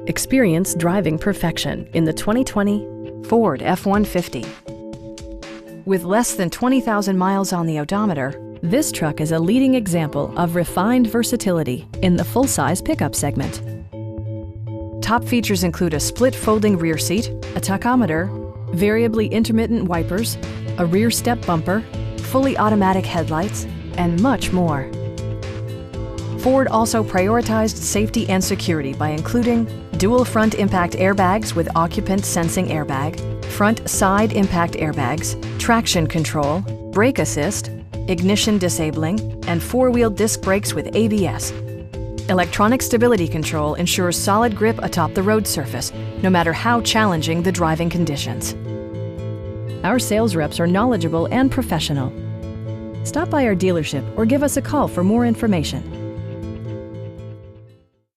Experience driving perfection in the 2020 Ford F-150. With less than 20,000 miles on the odometer, this truck is a leading example of refined versatility in the full-size pickup segment. Top features include a split folding rear seat, a tachometer, variably intermittent wipers, a rear step bumper, fully automatic headlights, and much more. Ford also prioritized safety and security by including dual front impact airbags with occupant sensing airbag, front side impact airbags, traction control, brake assist, ignition disabling, and four-wheel disc brakes with ABS. Electronic stability control ensures solid grip atop the road surface, no matter how challenging the driving conditions. Our sales reps are knowledgeable and professional. Stop by our dealership or give us a call for more information.